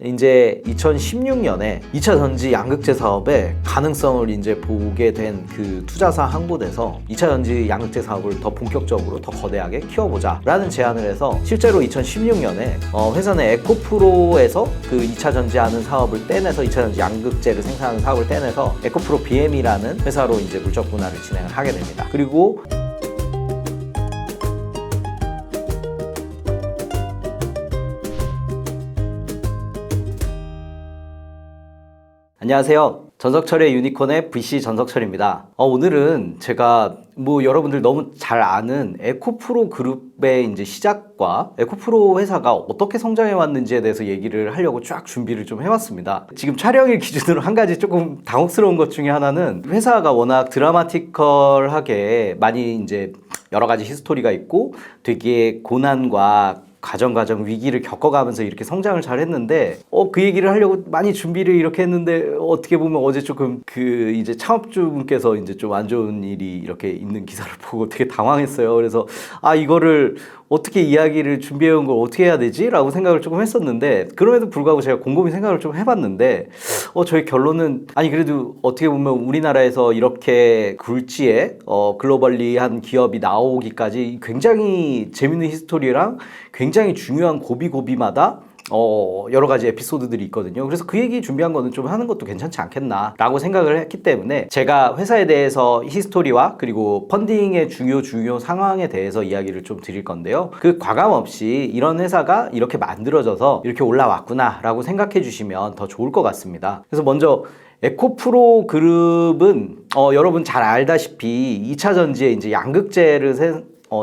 이제 2016년에 2차 전지 양극재 사업의 가능성을 이제 보게 된 그 투자사 한 곳에서 2차 전지 양극재 사업을 더 본격적으로 더 거대하게 키워보자 라는 제안을 해서 실제로 2016년에 회사는 에코프로에서 그 2차 전지하는 사업을 떼내서 2차 전지 양극재를 생산하는 사업을 떼내서 에코프로 BM이라는 회사로 이제 물적 분할을 진행을 하게 됩니다. 그리고 안녕하세요. 전석철의 유니콘의 VC 전석철입니다. 오늘은 제가 여러분들 너무 잘 아는 에코프로 그룹의 이제 시작과 에코프로 회사가 어떻게 성장해 왔는지에 대해서 얘기를 하려고 쫙 준비를 좀 해왔습니다. 지금 촬영일 기준으로 한 가지 조금 당혹스러운 것 중에 하나는 회사가 워낙 드라마티컬하게 많이 이제 여러 가지 히스토리가 있고 되게 고난과 과정 위기를 겪어가면서 이렇게 성장을 잘 했는데 그 얘기를 하려고 많이 준비를 이렇게 했는데 어떻게 보면 어제 조금 그 이제 창업주분께서 이제 좀 안 좋은 일이 이렇게 있는 기사를 보고 되게 당황했어요. 그래서 이거를 어떻게 이야기를 준비해온 걸 어떻게 해야 되지? 라고 생각을 조금 했었는데 그럼에도 불구하고 제가 곰곰이 생각을 좀 해봤는데 저희 결론은 그래도 어떻게 보면 우리나라에서 이렇게 굴지에 글로벌리한 기업이 나오기까지 굉장히 재밌는 히스토리랑 굉장히 중요한 고비마다 여러 가지 에피소드들이 있거든요. 그래서 그 얘기 준비한 거는 좀 하는 것도 괜찮지 않겠나 라고 생각을 했기 때문에 제가 회사에 대해서 히스토리와 그리고 펀딩의 중요 상황에 대해서 이야기를 좀 드릴 건데요. 그 과감 없이 이런 회사가 이렇게 만들어져서 이렇게 올라왔구나 라고 생각해 주시면 더 좋을 것 같습니다. 그래서 먼저 에코프로 그룹은 여러분 잘 알다시피 2차 전지에 이제 양극재를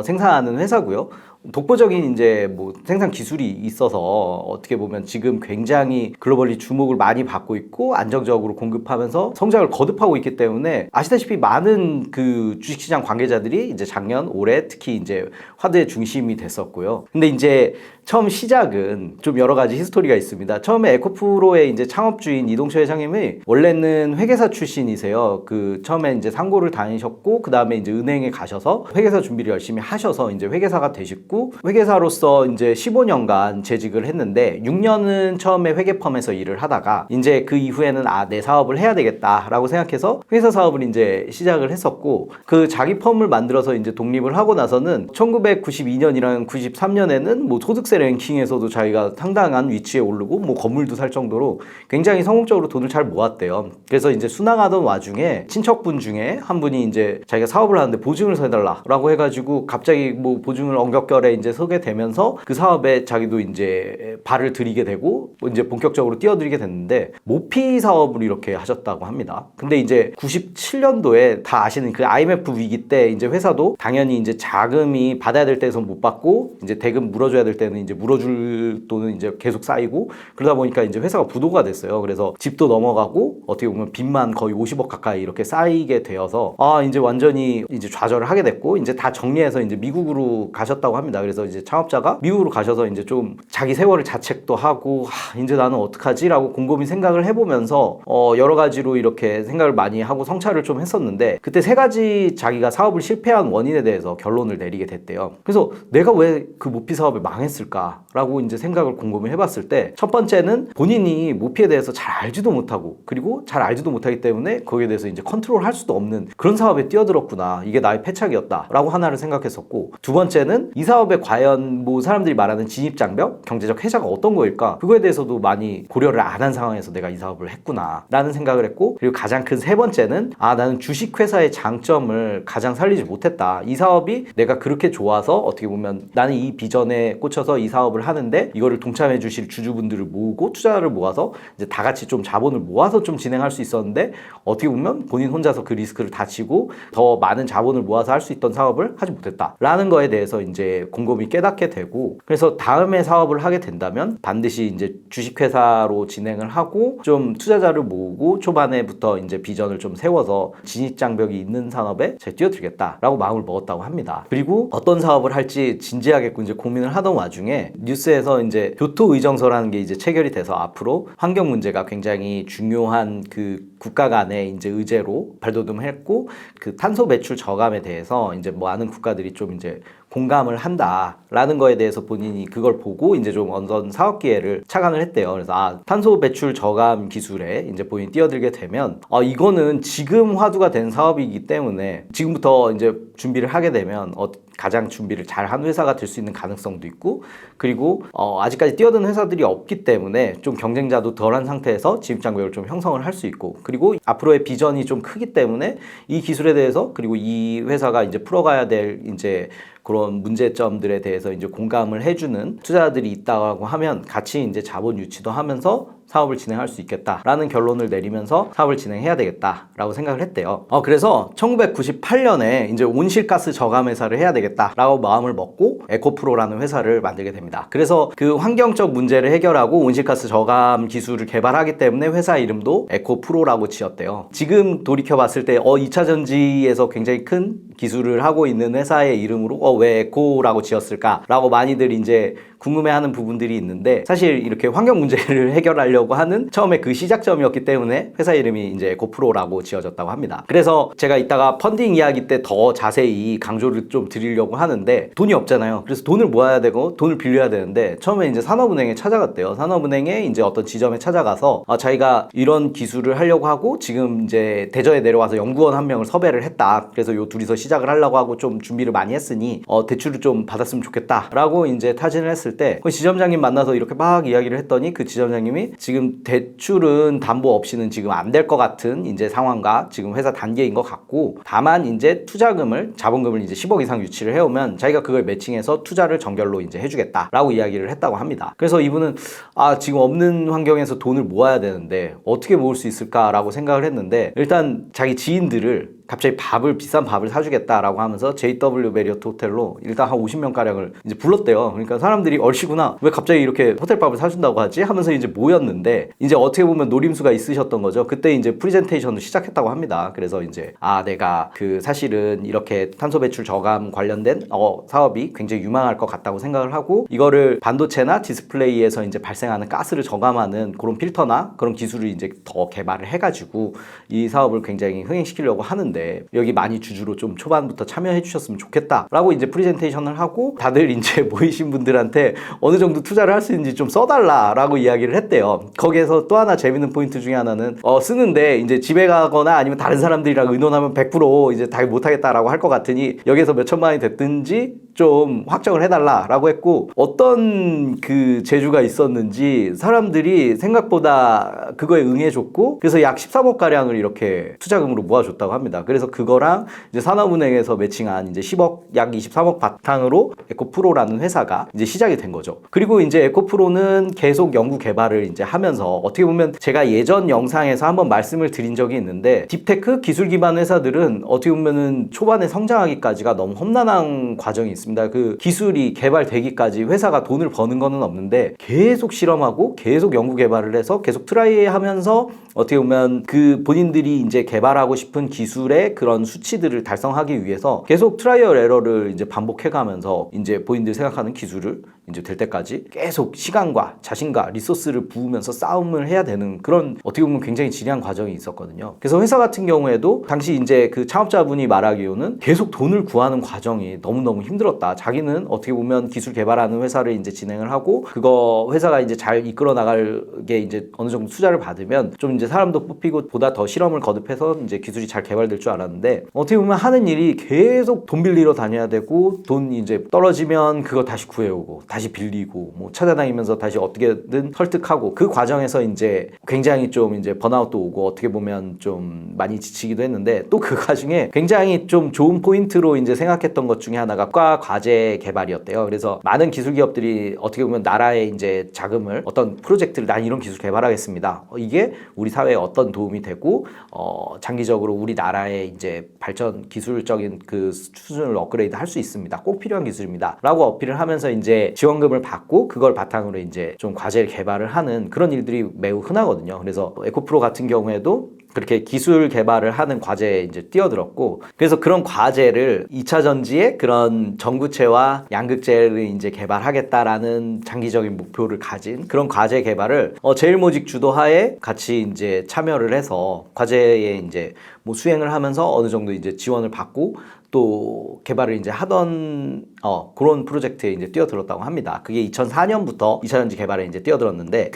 생산하는 회사고요. 독보적인 이제 생산 기술이 있어서 어떻게 보면 지금 굉장히 글로벌리 주목을 많이 받고 있고 안정적으로 공급하면서 성장을 거듭하고 있기 때문에 아시다시피 많은 그 주식시장 관계자들이 이제 작년, 올해 특히 이제 화두의 중심이 됐었고요. 근데 이제 처음 시작은 좀 여러 가지 히스토리가 있습니다. 처음에 에코프로의 이제 창업주인 이동철 회장님이 원래는 회계사 출신이세요. 그 처음에 이제 상고를 다니셨고 그 다음에 이제 은행에 가셔서 회계사 준비를 열심히 하셔서 이제 회계사가 되셨고 회계사로서 이제 15년간 재직을 했는데 6년은 처음에 회계펌에서 일을 하다가 이제 그 이후에는 내 사업을 해야 되겠다라고 생각해서 회사 사업을 이제 시작을 했었고 그 자기 펌을 만들어서 이제 독립을 하고 나서는 1992년이랑 93년에는 소득세 랭킹에서도 자기가 상당한 위치에 오르고 건물도 살 정도로 굉장히 성공적으로 돈을 잘 모았대요. 그래서 이제 순항하던 와중에 친척분 중에 한 분이 이제 자기가 사업을 하는데 보증을 서해달라라고 해가지고 갑자기 보증을 엉겹결에 이제 서게 되면서 그 사업에 자기도 이제 발을 들이게 되고 이제 본격적으로 뛰어들게 됐는데 모피 사업을 이렇게 하셨다고 합니다. 근데 이제 97년도에 다 아시는 그 IMF 위기 때 이제 회사도 당연히 이제 자금이 받아야 될 때에서 못 받고 이제 대금 물어줘야 될 때는 이제 물어줄 돈은 이제 계속 쌓이고 그러다 보니까 이제 회사가 부도가 됐어요. 그래서 집도 넘어가고 어떻게 보면 빚만 거의 50억 가까이 이렇게 쌓이게 되어서 이제 완전히 이제 좌절을 하게 됐고 이제 다 정리해서 이제 미국으로 가셨다고 합니다. 그래서 이제 창업자가 미국으로 가셔서 이제 좀 자기 세월을 자책도 하고 이제 나는 어떡하지? 라고 곰곰이 생각을 해보면서 여러 가지로 이렇게 생각을 많이 하고 성찰을 좀 했었는데 그때 세 가지 자기가 사업을 실패한 원인에 대해서 결론을 내리게 됐대요. 그래서 내가 왜 그 모피 사업을 망했을까라고 이제 생각을 곰곰이 해봤을 때 첫 번째는 본인이 모피에 대해서 잘 알지도 못하고 그리고 잘 알지도 못하기 때문에 거기에 대해서 이제 컨트롤 할 수도 없는 그런 사업에 뛰어들었구나. 이게 나의 패착이었다. 라고 하나를 생각했었고 두 번째는 이 사업에 과연 사람들이 말하는 진입장벽, 경제적 혜자가 어떤 거일까? 그거에 대해서도 많이 고려를 안 한 상황에서 내가 이 사업을 했구나 라는 생각을 했고 그리고 가장 큰 세 번째는 나는 주식회사의 장점을 가장 살리지 못했다. 이 사업이 내가 그렇게 좋아서 어떻게 보면 나는 이 비전에 꽂혀서 이 사업을 하는데 이거를 동참해 주실 주주분들을 모으고 투자를 모아서 이제 다 같이 좀 자본을 모아서 좀 진행할 수 있었는데 어떻게 보면 본인 혼자서 그 리스크를 다 지고 더 많은 자본을 모아서 할 수 있던 사업을 하지 못했다 라는 거에 대해서 이제 곰곰이 깨닫게 되고 그래서 다음에 사업을 하게 된다면 반드시 이제 주식회사로 진행을 하고 좀 투자자를 모으고 초반에부터 이제 비전을 좀 세워서 진입장벽이 있는 산업에 뛰어들겠다라고 마음을 먹었다고 합니다. 그리고 어떤 사업을 할지 진지하게 이제 고민을 하던 와중에 뉴스에서 이제 교토의정서라는 게 이제 체결이 돼서 앞으로 환경 문제가 굉장히 중요한 그 국가 간의 이제 의제로 발돋움했고 그 탄소 배출 저감에 대해서 이제 많은 국가들이 좀 이제 공감을 한다라는 거에 대해서 본인이 그걸 보고 이제 좀 어떤 사업 기회를 착안을 했대요. 그래서 탄소 배출 저감 기술에 이제 본인이 뛰어들게 되면 이거는 지금 화두가 된 사업이기 때문에 지금부터 이제 준비를 하게 되면 가장 준비를 잘한 회사가 될 수 있는 가능성도 있고, 그리고 아직까지 뛰어든 회사들이 없기 때문에 좀 경쟁자도 덜한 상태에서 진입장벽을 좀 형성을 할 수 있고, 그리고 앞으로의 비전이 좀 크기 때문에 이 기술에 대해서, 그리고 이 회사가 이제 풀어가야 될 이제 그런 문제점들에 대해서 이제 공감을 해주는 투자자들이 있다고 하면 같이 이제 자본 유치도 하면서 사업을 진행할 수 있겠다라는 결론을 내리면서 사업을 진행해야 되겠다라고 생각을 했대요. 그래서 1998년에 이제 온실가스 저감 회사를 해야 되겠다라고 마음을 먹고 에코프로라는 회사를 만들게 됩니다. 그래서 그 환경적 문제를 해결하고 온실가스 저감 기술을 개발하기 때문에 회사 이름도 에코프로라고 지었대요. 지금 돌이켜봤을 때 2차 전지에서 굉장히 큰 기술을 하고 있는 회사의 이름으로 왜 에코라고 지었을까라고 많이들 이제 궁금해하는 부분들이 있는데, 사실 이렇게 환경 문제를 해결하려고 하는 처음에 그 시작점이었기 때문에 회사 이름이 이제 에코프로라고 지어졌다고 합니다. 그래서 제가 이따가 펀딩 이야기 때 더 자세히 강조를 좀 드리려고 하는데, 돈이 없잖아요. 그래서 돈을 모아야 되고 돈을 빌려야 되는데, 처음에 이제 산업은행에 찾아갔대요. 산업은행에 이제 어떤 지점에 찾아가서 자기가 이런 기술을 하려고 하고 지금 이제 대전에 내려와서 연구원 한 명을 섭외를 했다. 그래서 요 둘이서 시작을 하려고 하고 좀 준비를 많이 했으니 대출을 좀 받았으면 좋겠다라고 이제 타진을 했을 때, 그 지점장님 만나서 이렇게 막 이야기를 했더니 그 지점장님이 지금 대출은 담보 없이는 지금 안 될 것 같은 이제 상황과 지금 회사 단계인 것 같고, 다만 이제 투자금을, 자본금을 이제 10억 이상 유치를 해오면 자기가 그걸 매칭해서 투자를 정결로 이제 해주겠다라고 이야기를 했다고 합니다. 그래서 이분은 지금 없는 환경에서 돈을 모아야 되는데 어떻게 모을 수 있을까라고 생각을 했는데, 일단 자기 지인들을 갑자기 비싼 밥을 사주겠다라고 하면서 JW 메리어트 호텔로 일단 한 50명가량을 이제 불렀대요. 그러니까 사람들이 얼씨구나, 왜 갑자기 이렇게 호텔밥을 사준다고 하지? 하면서 이제 모였는데, 이제 어떻게 보면 노림수가 있으셨던 거죠. 그때 이제 프리젠테이션을 시작했다고 합니다. 그래서 이제 내가 사실은 이렇게 탄소 배출 저감 관련된 사업이 굉장히 유망할 것 같다고 생각을 하고, 이거를 반도체나 디스플레이에서 이제 발생하는 가스를 저감하는 그런 필터나 그런 기술을 이제 더 개발을 해가지고 이 사업을 굉장히 흥행시키려고 하는데, 여기 많이 주주로 좀 초반부터 참여해 주셨으면 좋겠다라고 이제 프레젠테이션을 하고, 다들 이제 모이신 분들한테 어느 정도 투자를 할 수 있는지 좀 써달라라고 이야기를 했대요. 거기에서 또 하나 재밌는 포인트 중에 하나는 쓰는데 이제 집에 가거나 아니면 다른 사람들이랑 의논하면 100% 이제 다 못하겠다라고 할 것 같으니 여기에서 몇 천만이 됐든지 좀 확정을 해달라라고 했고, 어떤 그 재주가 있었는지 사람들이 생각보다 그거에 응해줬고, 그래서 약 13억 가량을 이렇게 투자금으로 모아줬다고 합니다. 그래서 그거랑 이제 산업은행에서 매칭한 이제 10억, 약 23억 바탕으로 에코프로라는 회사가 이제 시작이 된 거죠. 그리고 이제 에코프로는 계속 연구 개발을 이제 하면서, 어떻게 보면 제가 예전 영상에서 한번 말씀을 드린 적이 있는데, 딥테크 기술 기반 회사들은 어떻게 보면은 초반에 성장하기까지가 너무 험난한 과정이 있습니다. 그 기술이 개발되기까지 회사가 돈을 버는 거는 없는데 계속 실험하고 계속 연구 개발을 해서 계속 트라이 하면서 어떻게 보면 그 본인들이 이제 개발하고 싶은 기술의 그런 수치들을 달성하기 위해서 계속 트라이얼 에러를 이제 반복해 가면서 이제 본인들 생각하는 기술을 이제 될 때까지 계속 시간과 자신과 리소스를 부으면서 싸움을 해야 되는, 그런 어떻게 보면 굉장히 지리한 과정이 있었거든요. 그래서 회사 같은 경우에도 당시 이제 그 창업자분이 말하기로는 계속 돈을 구하는 과정이 너무너무 힘들었다. 자기는 어떻게 보면 기술 개발하는 회사를 이제 진행을 하고, 그거 회사가 이제 잘 이끌어 나갈게 이제 어느 정도 투자를 받으면 좀 이제 사람도 뽑히고 보다 더 실험을 거듭해서 이제 기술이 잘 개발될 줄 알았는데, 어떻게 보면 하는 일이 계속 돈 빌리러 다녀야 되고, 돈 이제 떨어지면 그거 다시 구해오고 다시 빌리고 뭐 찾아다니면서 다시 어떻게든 설득하고, 그 과정에서 이제 굉장히 좀 이제 번아웃도 오고 어떻게 보면 좀 많이 지치기도 했는데, 또 그 과정에 굉장히 좀 좋은 포인트로 이제 생각했던 것 중에 하나가 과제 개발이었대요. 그래서 많은 기술 기업들이 어떻게 보면 나라의 이제 자금을, 어떤 프로젝트를 난 이런 기술 개발하겠습니다. 이게 우리 사회에 어떤 도움이 되고 장기적으로 우리나라의 이제 발전 기술적인 그 수준을 업그레이드 할 수 있습니다. 꼭 필요한 기술입니다. 라고 어필을 하면서 이제 지원금을 받고 그걸 바탕으로 이제 좀 과제를 개발을 하는 그런 일들이 매우 흔하거든요. 그래서 에코프로 같은 경우에도 그렇게 기술 개발을 하는 과제에 이제 뛰어들었고, 그래서 그런 과제를 2차 전지의 그런 전구체와 양극재를 이제 개발하겠다라는 장기적인 목표를 가진 그런 과제 개발을 제일모직 주도하에 같이 이제 참여를 해서 과제에 이제 뭐 수행을 하면서 어느 정도 이제 지원을 받고 또 개발을 이제 그런 프로젝트에 이제 뛰어들었다고 합니다. 그게 2004년부터 2차전지 개발에 이제 뛰어들었는데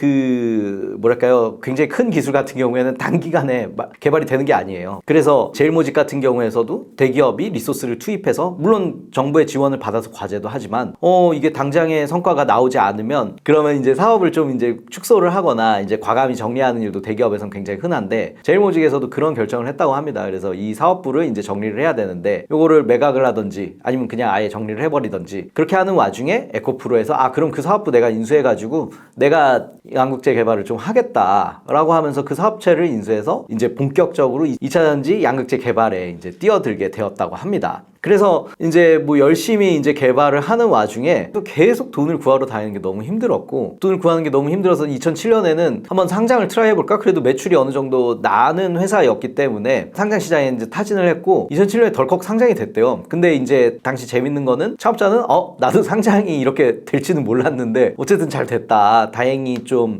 뭐랄까요, 굉장히 큰 기술 같은 경우에는 단기간에 개발이 되는 게 아니에요. 그래서 제일모직 같은 경우에서도 대기업이 리소스를 투입해서 물론 정부의 지원을 받아서 과제도 하지만 이게 당장의 성과가 나오지 않으면 그러면 이제 사업을 좀 이제 축소를 하거나 이제 과감히 정리하는 일도 대기업에서는 굉장히 흔한데 제일모직에서도 그런 결정을 했다고 합니다. 그래서 이 사업부를 이제 정리를 해야 되는데 요거를 매각을 하든지 아니면 그냥 아예 정리를 해버리든지 그렇게 하는 와중에 에코프로에서 그럼 그 사업부 내가 인수해가지고 내가 양극재 개발을 좀 하겠다라고 하면서 그 사업체를 인수해서 이제 본격적으로 2차전지 양극재 개발에 이제 뛰어들게 되었다고 합니다. 그래서 이제 뭐 열심히 이제 개발을 하는 와중에 또 계속 돈을 구하러 다니는 게 너무 힘들었고 돈을 구하는 게 너무 힘들어서 2007년에는 한번 상장을 트라이 해볼까? 그래도 매출이 어느 정도 나는 회사였기 때문에 상장 시장에 이제 타진을 했고 2007년에 덜컥 상장이 됐대요. 근데 이제 당시 재밌는 거는 창업자는 나도 상장이 이렇게 될지는 몰랐는데 어쨌든 잘 됐다. 다행히 좀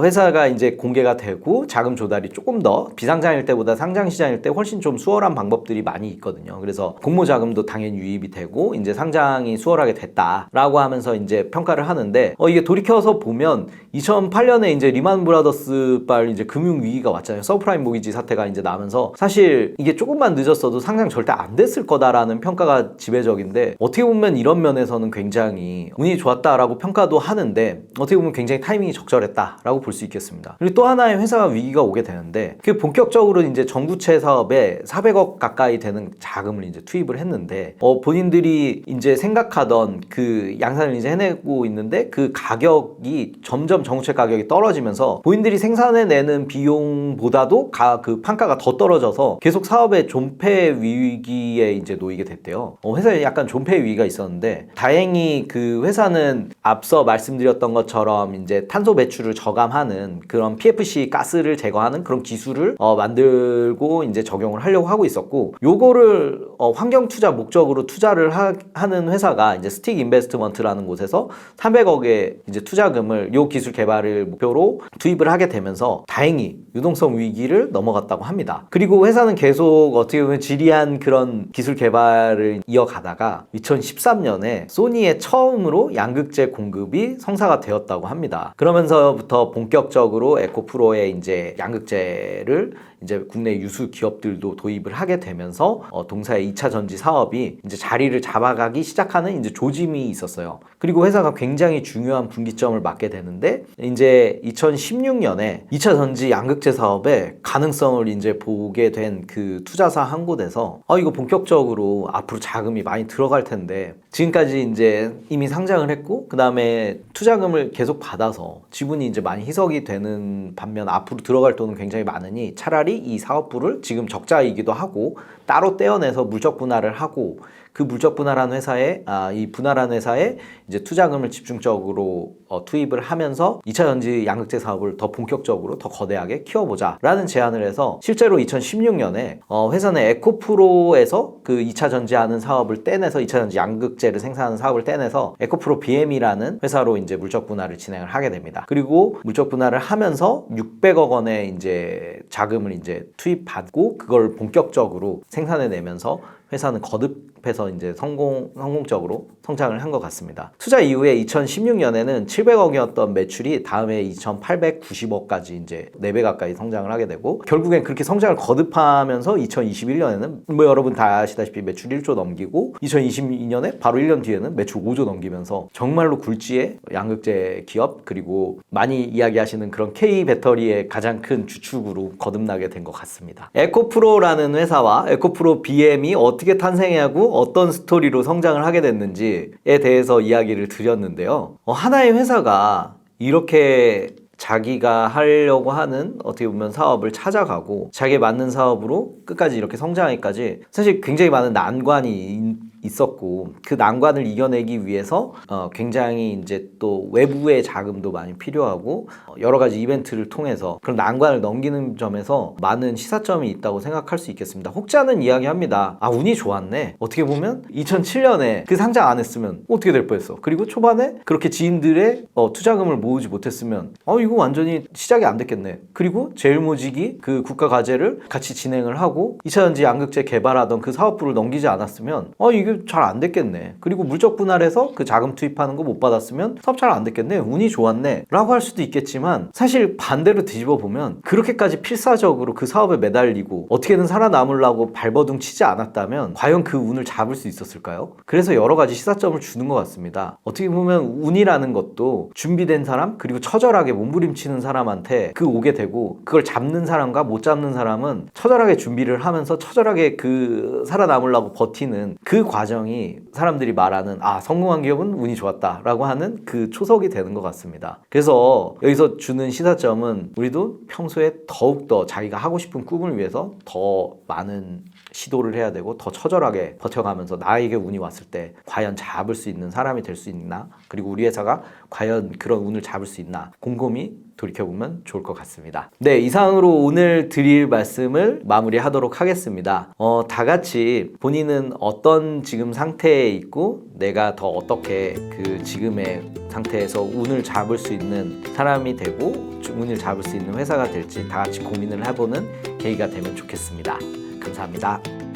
회사가 이제 공개가 되고 자금 조달이 조금 더 비상장일 때보다 상장 시장일 때 훨씬 좀 수월한 방법들이 많이 있거든요. 그래서 공모 자금도 당연히 유입이 되고 이제 상장이 수월하게 됐다라고 하면서 이제 평가를 하는데 이게 돌이켜서 보면 2008년에 이제 리만 브라더스발 이제 금융 위기가 왔잖아요. 서브프라임 모기지 사태가 이제 나면서 사실 이게 조금만 늦었어도 상장 절대 안 됐을 거다라는 평가가 지배적인데 어떻게 보면 이런 면에서는 굉장히 운이 좋았다라고 평가도 하는데 어떻게 보면 굉장히 타이밍이 적절했다라고 볼 수 있겠습니다. 그리고 또 하나의 회사가 위기가 오게 되는데 그 본격적으로 이제 전구체 사업에 400억 가까이 되는 자금을 이제 투입을 했는데 본인들이 이제 생각하던 그 양산을 이제 해내고 있는데 그 가격이 점점 전구체 가격이 떨어지면서 본인들이 생산해내는 비용보다도 그 판가가 더 떨어져서 계속 사업의 존폐 위기에 이제 놓이게 됐대요. 회사에 약간 존폐 위기가 있었는데 다행히 그 회사는 앞서 말씀드렸던 것처럼 이제 탄소 배출을 저감하는 그런 PFC 가스를 제거하는 그런 기술을 만들고 이제 적용을 하려고 하고 있었고 요거를 환경 투자 목적으로 투자를 하는 회사가 이제 스틱 인베스트먼트라는 곳에서 300억의 이제 투자금을 요 기술 개발을 목표로 투입을 하게 되면서 다행히 유동성 위기를 넘어갔다고 합니다. 그리고 회사는 계속 어떻게 보면 지리한 그런 기술 개발을 이어가다가 2013년에 소니의 처음으로 양극재 공급이 성사가 되었다고 합니다. 그러면서부터 본격적으로 에코프로에 이제 양극재를 이제 국내 유수 기업들도 도입을 하게 되면서 동사의 2차 전지 사업이 이제 자리를 잡아가기 시작하는 이제 조짐이 있었어요. 그리고 회사가 굉장히 중요한 분기점을 맞게 되는데 이제 2016년에 2차 전지 양극재 사업의 가능성을 이제 보게 된 그 투자사 한 곳에서 이거 본격적으로 앞으로 자금이 많이 들어갈 텐데 지금까지 이제 이미 상장을 했고 그 다음에 투자금을 계속 받아서 지분이 이제 많이 희석이 되는 반면 앞으로 들어갈 돈은 굉장히 많으니 차라리 이 사업부를 지금 적자이기도 하고 따로 떼어내서 물적 분할을 하고 그 물적 분할한 회사에 이 분할한 회사에 이제 투자금을 집중적으로 투입을 하면서 2차 전지 양극재 사업을 더 본격적으로 더 거대하게 키워보자 라는 제안을 해서 실제로 2016년에 회사는 에코프로에서 그 2차 전지하는 사업을 떼내서 2차 전지 양극재를 생산하는 사업을 떼내서 에코프로 BM이라는 회사로 이제 물적 분할을 진행을 하게 됩니다. 그리고 물적 분할을 하면서 600억 원의 이제 자금을 이제 투입받고 그걸 본격적으로 생산해내면서 회사는 거듭해서 이제 성공적으로 성장을 한 것 같습니다. 투자 이후에 2016년에는 700억이었던 매출이 다음에 2,890억까지 이제 4배 가까이 성장을 하게 되고 결국엔 그렇게 성장을 거듭하면서 2021년에는 뭐 여러분 다 아시다시피 매출 1조 넘기고 2022년에 바로 1년 뒤에는 매출 5조 넘기면서 정말로 굴지의 양극재 기업 그리고 많이 이야기하시는 그런 K 배터리의 가장 큰 주축으로 거듭나게 된 것 같습니다. 에코프로라는 회사와 에코프로 BM이 어떻게 탄생하고 어떤 스토리로 성장을 하게 됐는지에 대해서 이야기를 드렸는데요. 하나의 회사가 이렇게 자기가 하려고 하는 어떻게 보면 사업을 찾아가고 자기에 맞는 사업으로 끝까지 이렇게 성장하기까지 사실 굉장히 많은 난관이 있었고 그 난관을 이겨내기 위해서 굉장히 이제 또 외부의 자금도 많이 필요하고 여러 가지 이벤트를 통해서 그런 난관을 넘기는 점에서 많은 시사점이 있다고 생각할 수 있겠습니다. 혹자는 이야기합니다. 운이 좋았네. 어떻게 보면 2007년에 그 상장 안 했으면 어떻게 될 뻔했어. 그리고 초반에 그렇게 지인들의 투자금을 모으지 못했으면 이거 완전히 시작이 안 됐겠네. 그리고 제일모직이 그 국가 과제를 같이 진행을 하고 2차 전지 양극재 개발하던 그 사업부를 넘기지 않았으면 이게 이게 잘 안 됐겠네. 그리고 물적 분할해서 그 자금 투입하는 거 못 받았으면 사업 잘 안 됐겠네. 운이 좋았네. 라고 할 수도 있겠지만 사실 반대로 뒤집어 보면 그렇게까지 필사적으로 그 사업에 매달리고 어떻게든 살아남으려고 발버둥 치지 않았다면 과연 그 운을 잡을 수 있었을까요? 그래서 여러 가지 시사점을 주는 것 같습니다. 어떻게 보면 운이라는 것도 준비된 사람 그리고 처절하게 몸부림치는 사람한테 그 오게 되고 그걸 잡는 사람과 못 잡는 사람은 처절하게 준비를 하면서 처절하게 그 살아남으려고 버티는 그 과정이 사람들이 말하는 성공한 기업은 운이 좋았다 라고 하는 그 초석이 되는 것 같습니다. 그래서 여기서 주는 시사점은 우리도 평소에 더욱더 자기가 하고 싶은 꿈을 위해서 더 많은 시도를 해야 되고 더 처절하게 버텨가면서 나에게 운이 왔을 때 과연 잡을 수 있는 사람이 될 수 있나, 그리고 우리 회사가 과연 그런 운을 잡을 수 있나 곰곰이 돌이켜보면 좋을 것 같습니다. 네, 이상으로 오늘 드릴 말씀을 마무리하도록 하겠습니다. 다 같이 본인은 어떤 지금 상태에 있고 내가 더 어떻게 그 지금의 상태에서 운을 잡을 수 있는 사람이 되고 운을 잡을 수 있는 회사가 될지 다 같이 고민을 해보는 계기가 되면 좋겠습니다. 감사합니다.